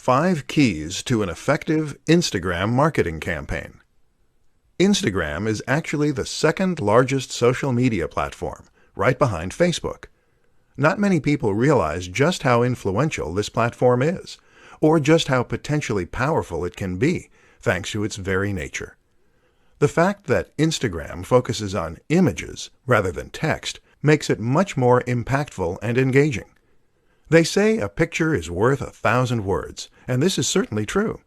5 Keys to an Effective Instagram Marketing Campaign. Instagram is actually the second largest social media platform, right behind Facebook. Not many people realize just how influential this platform is, or just how potentially powerful it can be, thanks to its very nature. The fact that Instagram focuses on images rather than text makes it much more impactful and engaging. They say a picture is worth 1,000 words, and this is certainly true,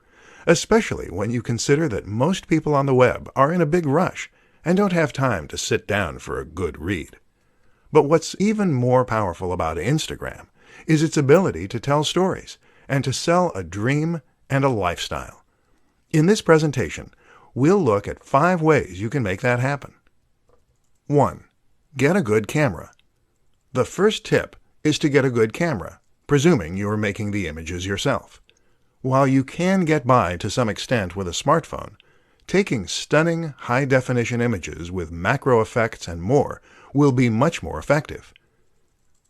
especially when you consider that most people on the web are in a big rush and don't have time to sit down for a good read. But what's even more powerful about Instagram is its ability to tell stories and to sell a dream and a lifestyle. In this presentation, we'll look at 5 ways you can make that happen. 1. Get a good camera. The first tip is to get a good camera, presuming you are making the images yourself. While you can get by to some extent with a smartphone, taking stunning high-definition images with macro effects and more will be much more effective.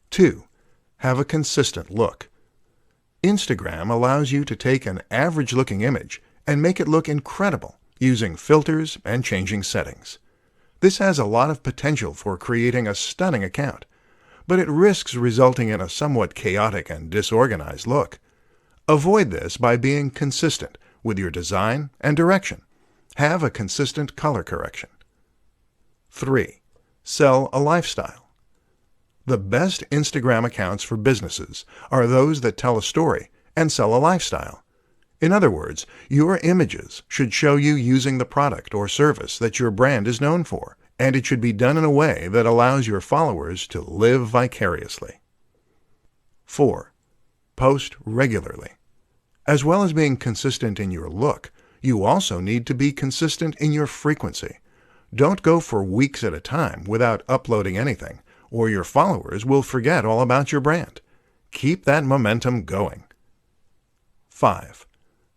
2. Have a consistent look. Instagram allows you to take an average-looking image and make it look incredible using filters and changing settings. This has a lot of potential for creating a stunning account, but it risks resulting in a somewhat chaotic and disorganized look. Avoid this by being consistent with your design and direction. Have a consistent color correction. 3. Sell a lifestyle. The best Instagram accounts for businesses are those that tell a story and sell a lifestyle. In other words, your images should show you using the product or service that your brand is known for, and it should be done in a way that allows your followers to live vicariously. 4. Post regularly. As well as being consistent in your look, you also need to be consistent in your frequency. Don't go for weeks at a time without uploading anything, or your followers will forget all about your brand. Keep that momentum going. 5.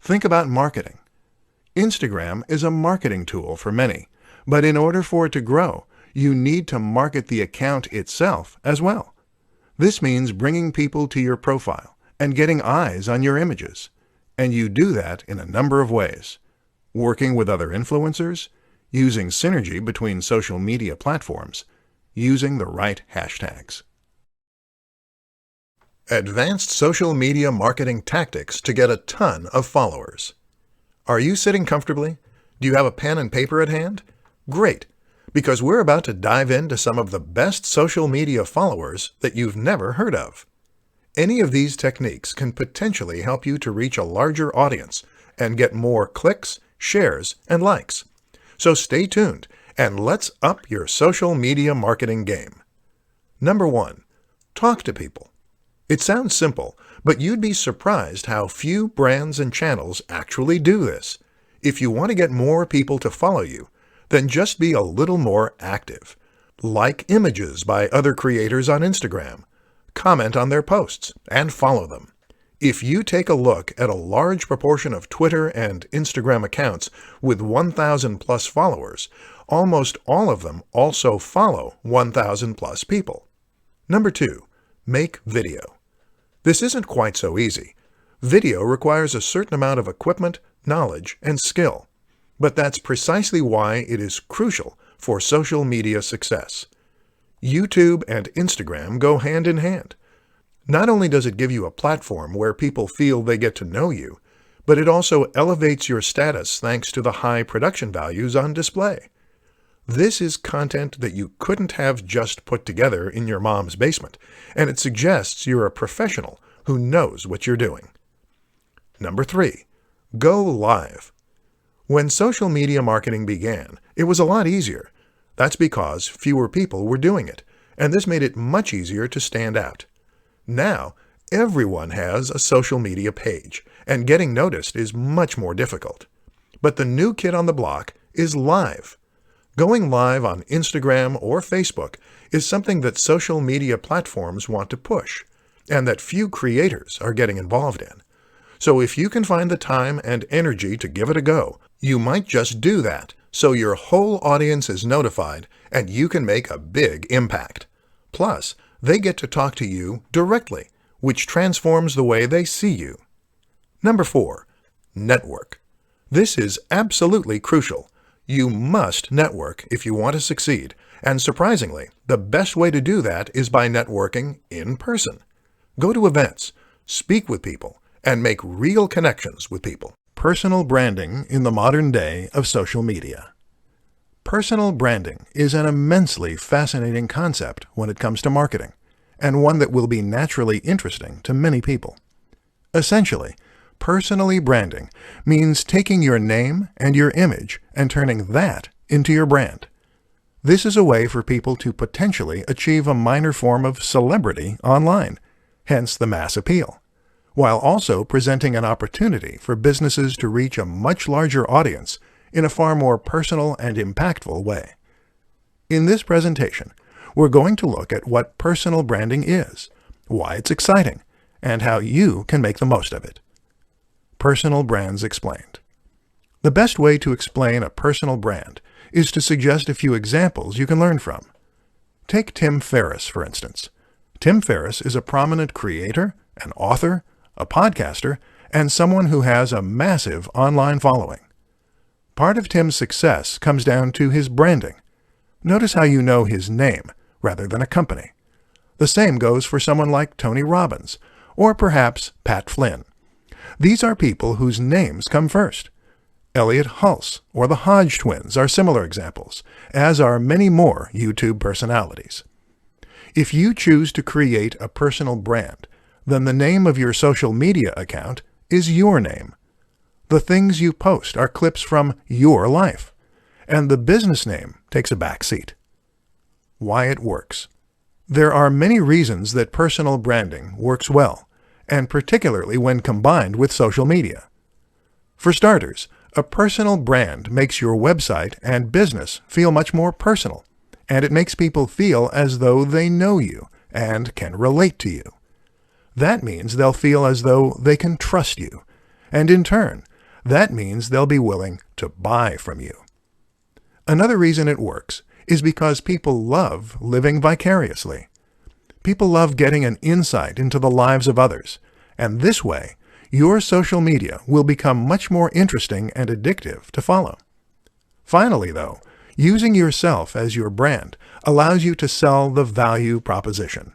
Think about marketing. Instagram is a marketing tool for many, but in order for it to grow, you need to market the account itself as well. This means bringing people to your profile and getting eyes on your images. And you do that in a number of ways. Working with other influencers, using synergy between social media platforms, using the right hashtags. Advanced social media marketing tactics to get a ton of followers. Are you sitting comfortably? Do you have a pen and paper at hand? Great, because we're about to dive into some of the best social media followers that you've never heard of. Any of these techniques can potentially help you to reach a larger audience and get more clicks, shares, and likes. So stay tuned and let's up your social media marketing game. Number 1. Talk to people. It sounds simple, but you'd be surprised how few brands and channels actually do this. If you want to get more people to follow you, then just be a little more active. Like images by other creators on Instagram. Comment on their posts and follow them. If you take a look at a large proportion of Twitter and Instagram accounts with 1,000 plus followers, almost all of them also follow 1,000 plus people. Number 2. Make video. This isn't quite so easy. Video requires a certain amount of equipment, knowledge, and skill. But that's precisely why it is crucial for social media success. YouTube and Instagram go hand in hand. Not only does it give you a platform where people feel they get to know you, but it also elevates your status thanks to the high production values on display. This is content that you couldn't have just put together in your mom's basement, and it suggests you're a professional who knows what you're doing. Number 3. Go live. When social media marketing began, it was a lot easier. That's because fewer people were doing it, and this made it much easier to stand out. Now, everyone has a social media page, and getting noticed is much more difficult. But the new kid on the block is live. Going live on Instagram or Facebook is something that social media platforms want to push, and that few creators are getting involved in. So if you can find the time and energy to give it a go, you might just do that, so your whole audience is notified and you can make a big impact. Plus, they get to talk to you directly, which transforms the way they see you. Number 4. Network. This is absolutely crucial. You must network if you want to succeed, and surprisingly, the best way to do that is by networking in person. Go to events, speak with people, and make real connections with people. Personal branding in the modern day of social media. Personal branding is an immensely fascinating concept when it comes to marketing, and one that will be naturally interesting to many people. Essentially, personally branding means taking your name and your image and turning that into your brand. This is a way for people to potentially achieve a minor form of celebrity online, hence the mass appeal, while also presenting an opportunity for businesses to reach a much larger audience in a far more personal and impactful way. In this presentation, we're going to look at what personal branding is, why it's exciting, and how you can make the most of it. Personal brands explained. The best way to explain a personal brand is to suggest a few examples you can learn from. Take Tim Ferriss, for instance. Tim Ferriss is a prominent creator, an author, a podcaster, and someone who has a massive online following. Part of Tim's success comes down to his branding. Notice how you know his name rather than a company. The same goes for someone like Tony Robbins, or perhaps Pat Flynn. These are people whose names come first. Elliot Hulse or the Hodge twins are similar examples, as are many more YouTube personalities. If you choose to create a personal brand, then the name of your social media account is your name. The things you post are clips from your life, and the business name takes a back seat. Why it works. There are many reasons that personal branding works well, and particularly when combined with social media. For starters, a personal brand makes your website and business feel much more personal, and it makes people feel as though they know you and can relate to you. That means they'll feel as though they can trust you, and in turn, that means they'll be willing to buy from you. Another reason it works is because people love living vicariously. People love getting an insight into the lives of others, and this way, your social media will become much more interesting and addictive to follow. Finally, though, using yourself as your brand allows you to sell the value proposition.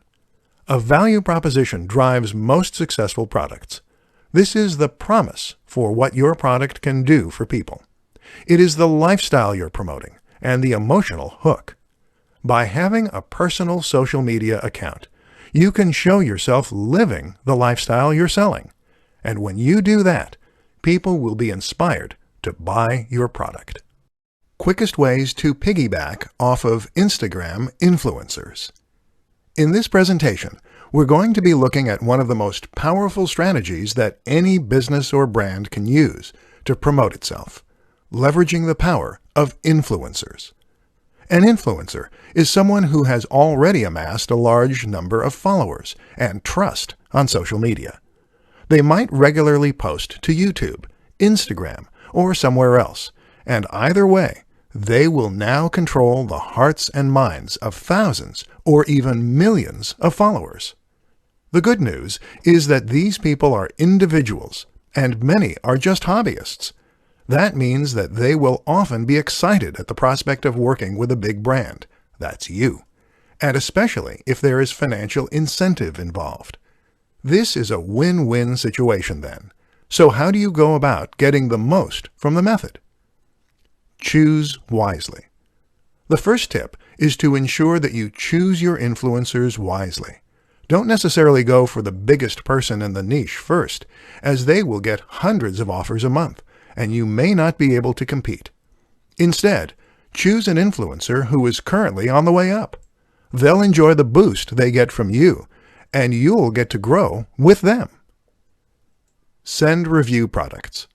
A value proposition drives most successful products. This is the promise for what your product can do for people. It is the lifestyle you're promoting and the emotional hook. By having a personal social media account, you can show yourself living the lifestyle you're selling. And when you do that, people will be inspired to buy your product. Quickest ways to piggyback off of Instagram influencers. In this presentation, we're going to be looking at one of the most powerful strategies that any business or brand can use to promote itself, leveraging the power of influencers. An influencer is someone who has already amassed a large number of followers and trust on social media. They might regularly post to YouTube, Instagram, or somewhere else, and either way, they will now control the hearts and minds of thousands or even millions of followers. The good news is that these people are individuals, and many are just hobbyists. That means that they will often be excited at the prospect of working with a big brand. That's you. And especially if there is financial incentive involved. This is a win-win situation then. So how do you go about getting the most from the method? Choose wisely. The first tip is to ensure that you choose your influencers wisely. Don't necessarily go for the biggest person in the niche first, as they will get hundreds of offers a month, and you may not be able to compete. Instead, choose an influencer who is currently on the way up. They'll enjoy the boost they get from you, and you'll get to grow with them. Send review products.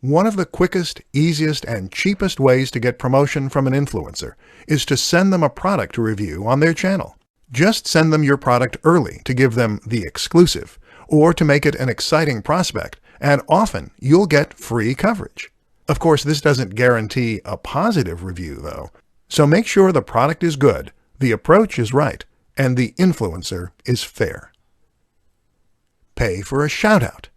One of the quickest, easiest, and cheapest ways to get promotion from an influencer is to send them a product review on their channel. Just send them your product early to give them the exclusive, or to make it an exciting prospect, and often you'll get free coverage. Of course, this doesn't guarantee a positive review, though, so make sure the product is good, the approach is right, and the influencer is fair. Pay for a shout-out.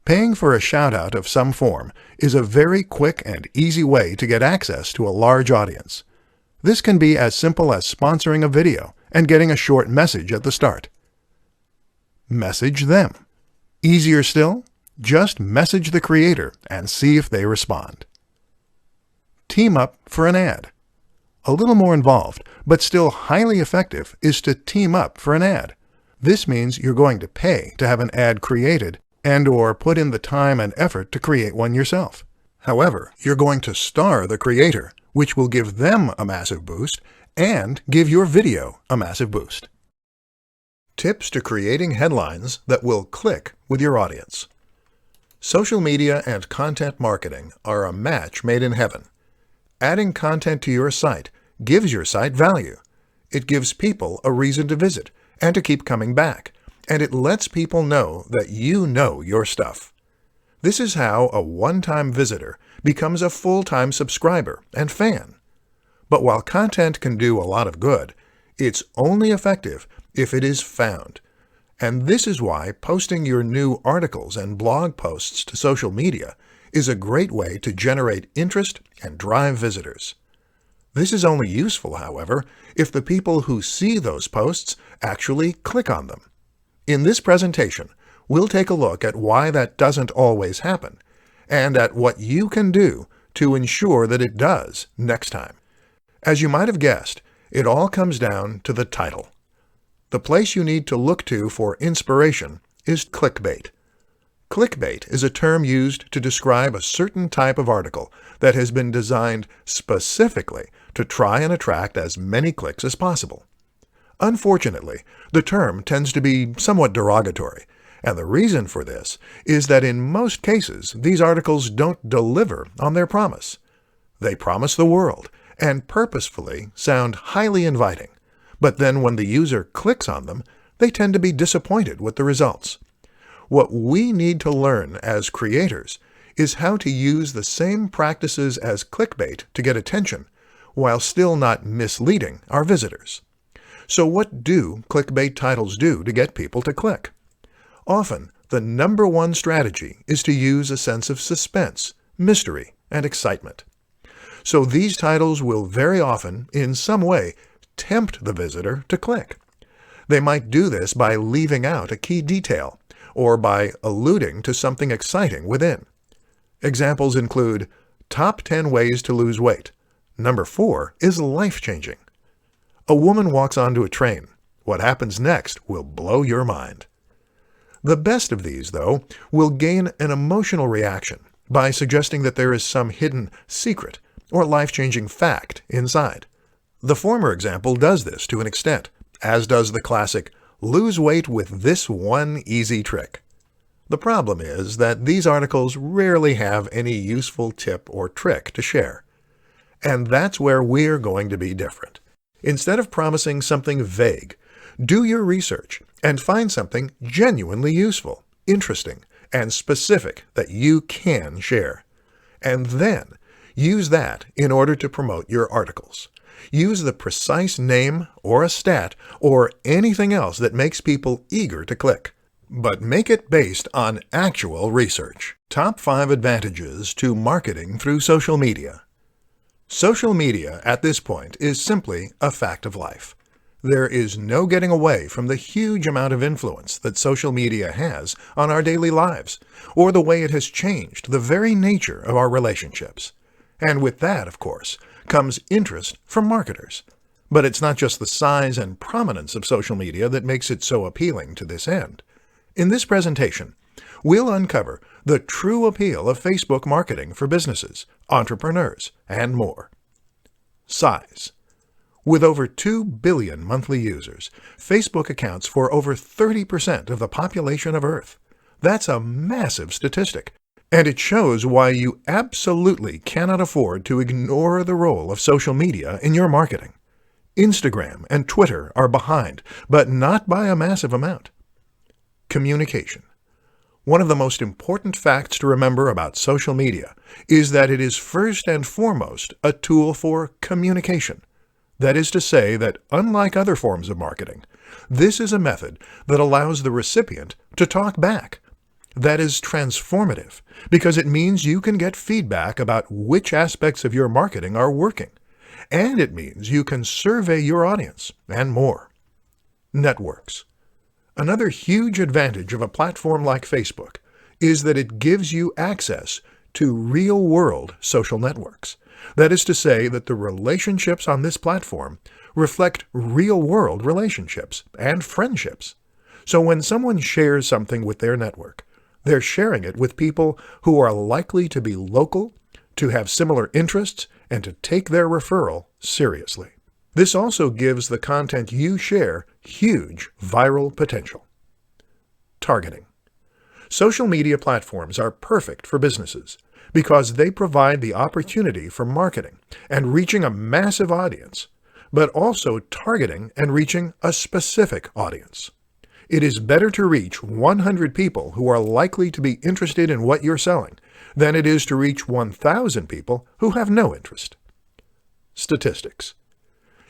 Paying for a shout-out of some form is a very quick and easy way to get access to a large audience. This can be as simple as sponsoring a video and getting a short message at the start. Message them. Easier still, just message the creator and see if they respond. Team up for an ad. A little more involved, but still highly effective, is to team up for an ad. This means you're going to pay to have an ad created and/or put in the time and effort to create one yourself. However, you're going to star the creator, which will give them a massive boost and give your video a massive boost. Tips to creating headlines that will click with your audience. Social media and content marketing are a match made in heaven. Adding content to your site gives your site value. It gives people a reason to visit and to keep coming back, and it lets people know that you know your stuff. This is how a one-time visitor becomes a full-time subscriber and fan. But while content can do a lot of good, it's only effective if it is found. And this is why posting your new articles and blog posts to social media is a great way to generate interest and drive visitors. This is only useful, however, if the people who see those posts actually click on them. In this presentation, we'll take a look at why that doesn't always happen, and at what you can do to ensure that it does next time. As you might have guessed, it all comes down to the title. The place you need to look to for inspiration is clickbait. Clickbait is a term used to describe a certain type of article that has been designed specifically to try and attract as many clicks as possible. Unfortunately, the term tends to be somewhat derogatory, and the reason for this is that in most cases these articles don't deliver on their promise. They promise the world and purposefully sound highly inviting, but then when the user clicks on them, they tend to be disappointed with the results. What we need to learn as creators is how to use the same practices as clickbait to get attention, while still not misleading our visitors. So what do clickbait titles do to get people to click? Often, the number one strategy is to use a sense of suspense, mystery, and excitement. So these titles will very often, in some way, tempt the visitor to click. They might do this by leaving out a key detail, or by alluding to something exciting within. Examples include, Top 10 Ways to Lose Weight. Number 4 is life-changing. A woman walks onto a train. What happens next will blow your mind. The best of these, though, will gain an emotional reaction by suggesting that there is some hidden secret or life-changing fact inside. The former example does this to an extent, as does the classic, lose weight with this one easy trick. The problem is that these articles rarely have any useful tip or trick to share. And that's where we're going to be different. Instead of promising something vague, do your research and find something genuinely useful, interesting, and specific that you can share. And then use that in order to promote your articles. Use the precise name or a stat or anything else that makes people eager to click. But make it based on actual research. Top 5 advantages to marketing through social media. Social media at this point is simply a fact of life. There is no getting away from the huge amount of influence that social media has on our daily lives, or the way it has changed the very nature of our relationships. And with that, of course, comes interest from marketers. But it's not just the size and prominence of social media that makes it so appealing to this end. In this presentation, we'll uncover the true appeal of Facebook marketing for businesses, entrepreneurs, and more. Size. With over 2 billion monthly users, Facebook accounts for over 30% of the population of Earth. That's a massive statistic, and it shows why you absolutely cannot afford to ignore the role of social media in your marketing. Instagram and Twitter are behind, but not by a massive amount. Communication. One of the most important facts to remember about social media is that it is first and foremost a tool for communication. That is to say that, unlike other forms of marketing, this is a method that allows the recipient to talk back. that is transformative because it means you can get feedback about which aspects of your marketing are working, and it means you can survey your audience and more. Networks. Another huge advantage of a platform like Facebook is that it gives you access to real-world social networks. That is to say that the relationships on this platform reflect real-world relationships and friendships. So when someone shares something with their network, they're sharing it with people who are likely to be local, to have similar interests, and to take their referral seriously. This also gives the content you share huge viral potential. Targeting. Social media platforms are perfect for businesses because they provide the opportunity for marketing and reaching a massive audience, but also targeting and reaching a specific audience. It is better to reach 100 people who are likely to be interested in what you're selling than it is to reach 1,000 people who have no interest. Statistics.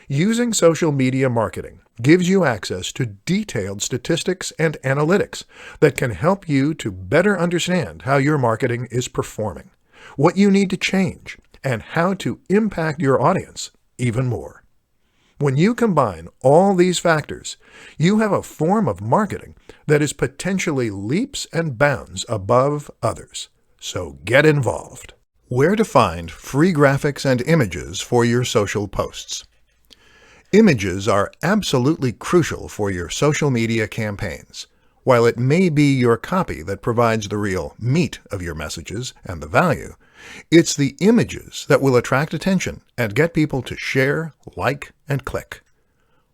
Using social media marketing gives you access to detailed statistics and analytics that can help you to better understand how your marketing is performing, what you need to change, and how to impact your audience even more. When you combine all these factors, you have a form of marketing that is potentially leaps and bounds above others. So get involved. Where to find free graphics and images for your social posts. Images are absolutely crucial for your social media campaigns. While it may be your copy that provides the real meat of your messages and the value, it's the images that will attract attention and get people to share, like, and click.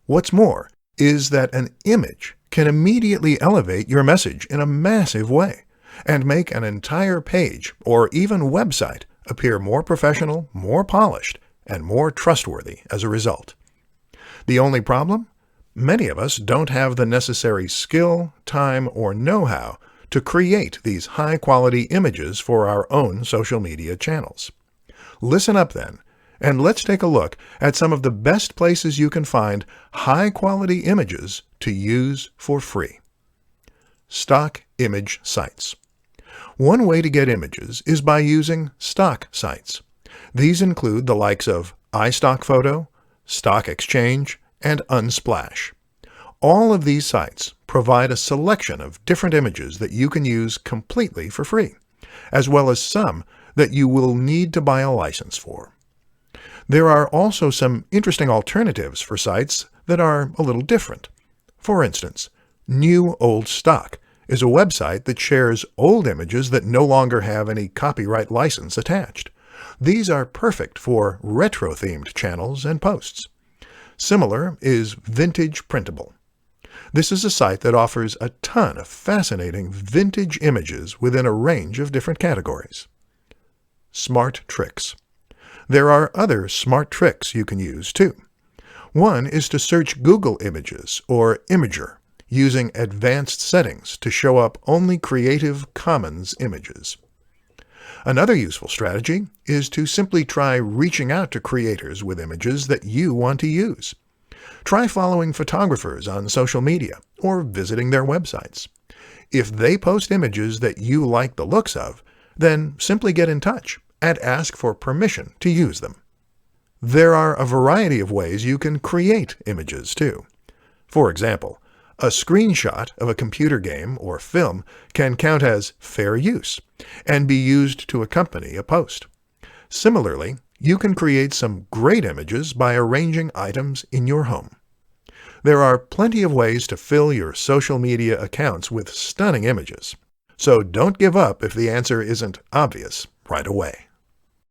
What's more is that an image can immediately elevate your message in a massive way and make an entire page or even website appear more professional, more polished, and more trustworthy as a result. The only problem? Many of us don't have the necessary skill, time, or know-how to create these high-quality images for our own social media channels. Listen up then, and let's take a look at some of the best places you can find high-quality images to use for free. Stock image sites. One way to get images is by using stock sites. These include the likes of iStockPhoto, Stock Exchange, and Unsplash. All of these sites provide a selection of different images that you can use completely for free, as well as some that you will need to buy a license for. There are also some interesting alternatives for sites that are a little different. For instance, New Old Stock is a website that shares old images that no longer have any copyright license attached. These are perfect for retro-themed channels and posts. Similar is Vintage Printable. This is a site that offers a ton of fascinating vintage images within a range of different categories. Smart Tricks. There are other smart tricks you can use too. One is to search Google Images or Imager using advanced settings to show up only Creative Commons images. Another useful strategy is to simply try reaching out to creators with images that you want to use. Try following photographers on social media or visiting their websites. If they post images that you like the looks of, then simply get in touch and ask for permission to use them. There are a variety of ways you can create images too. For example, a screenshot of a computer game or film can count as fair use and be used to accompany a post. Similarly, you can create some great images by arranging items in your home. There are plenty of ways to fill your social media accounts with stunning images, so don't give up if the answer isn't obvious right away.